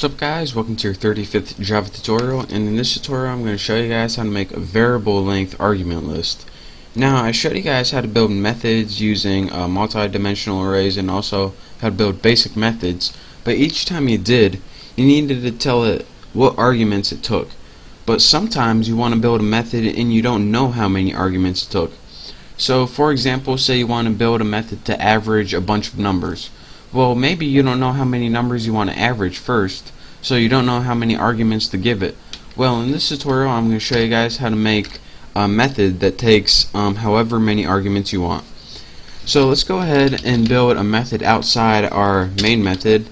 What's up guys, welcome to your 35th Java tutorial, and in this tutorial I'm going to show you guys how to make a variable length argument list. Now I showed you guys how to build methods using multi-dimensional arrays and also how to build basic methods, but each time you did, you needed to tell it what arguments it took. But sometimes you want to build a method and you don't know how many arguments it took. So for example, say you want to build a method to average a bunch of numbers. Well, maybe you don't know how many numbers you want to average first, so you don't know how many arguments to give it. Well, in this tutorial I'm going to show you guys how to make a method that takes however many arguments you want. So let's go ahead and build a method outside our main method.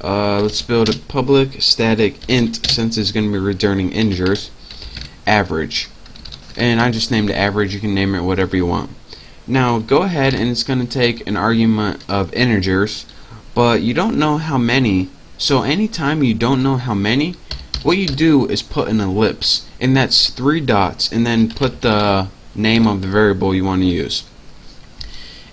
Let's build a public static int, since it's going to be returning integers, average. And I just named it average. You can name it whatever you want. Now go ahead and it's going to take an argument of integers, but you don't know how many. So anytime you don't know how many, what you do is put an ellipse, and that's 3 dots, and then put the name of the variable you want to use.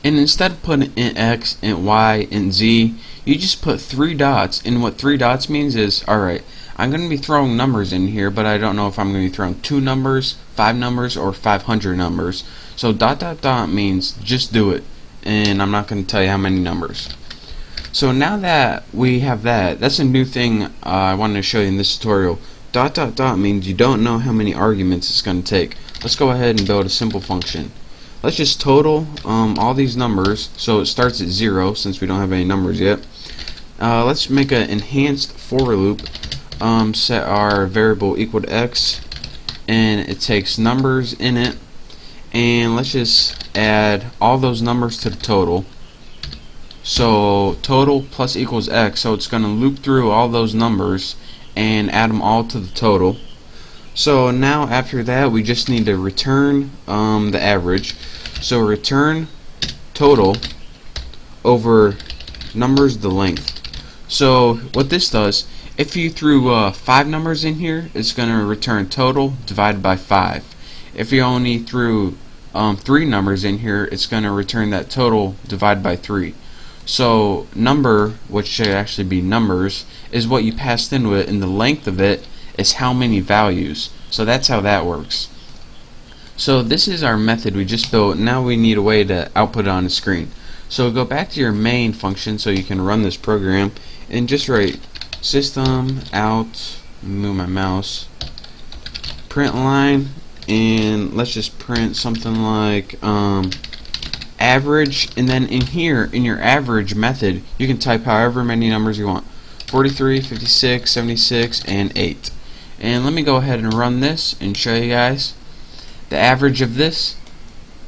And instead of putting int x, int y, int z, you just put 3 dots, and what 3 dots means is, alright, I'm going to be throwing numbers in here, but I don't know if I'm going to be throwing 2 numbers, 5 numbers, or 500 numbers. So dot dot dot means just do it, and I'm not going to tell you how many numbers. So now that we have that, that's a new thing I wanted to show you in this tutorial. Dot dot dot means you don't know how many arguments it's going to take. Let's go ahead and build a simple function. Let's just total all these numbers, so it starts at 0 since we don't have any numbers yet. Let's make an enhanced for loop. Set our variable equal to x, and it takes numbers in it, and let's just add all those numbers to the total. So total plus equals x, so it's going to loop through all those numbers and add them all to the total. So now after that we just need to return the average. So return total over numbers the length. So what this does, if you threw 5 numbers in here, it's going to return total divided by 5. If you only threw 3 numbers in here, it's going to return that total divided by 3. So number, which should actually be numbers, is what you passed into it, and the length of it is how many values. So that's how that works. So this is our method we just built. Now we need a way to output it on the screen. So go back to your main function so you can run this program, and just write system out, move my mouse, print line, and let's just print something like average, and then in here, in your average method, you can type however many numbers you want, 43, 56, 76, and 8. And let me go ahead and run this and show you guys. The average of this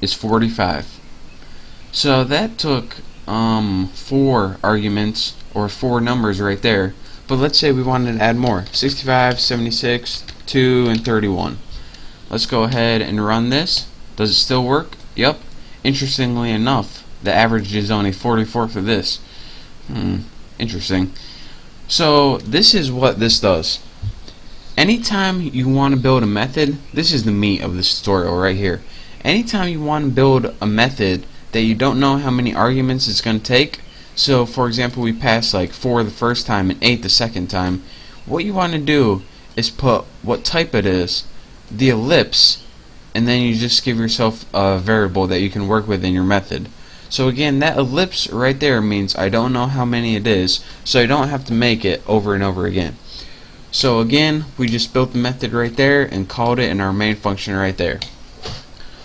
is 45. So that took 4 arguments, or 4 numbers right there. But let's say we wanted to add more, 65, 76, 2, and 31. Let's go ahead and run this. Does it still work? Yep. Interestingly enough, the average is only 44 for this. Interesting. So this is what this does. Anytime you want to build a method, this is the meat of this tutorial right here. Anytime you want to build a method that you don't know how many arguments it's going to take, so for example we passed like 4 the first time and 8 the second time, what you want to do is put what type it is, the ellipse, and then you just give yourself a variable that you can work with in your method. So again, that ellipse right there means I don't know how many it is, so I don't have to make it over and over again. So again, we just built the method right there and called it in our main function right there.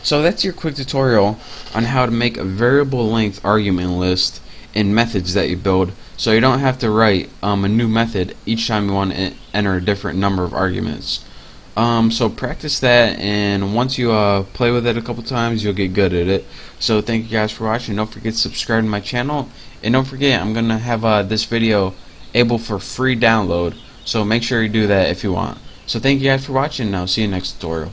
So that's your quick tutorial on how to make a variable length argument list in methods that you build, so you don't have to write a new method each time you want to enter a different number of arguments. So practice that, and once you play with it a couple times, you'll get good at it. So thank you guys for watching. Don't forget to subscribe to my channel, and don't forget I'm gonna have this video able for free download, so make sure you do that if you want. So thank you guys for watching, and I'll see you next tutorial.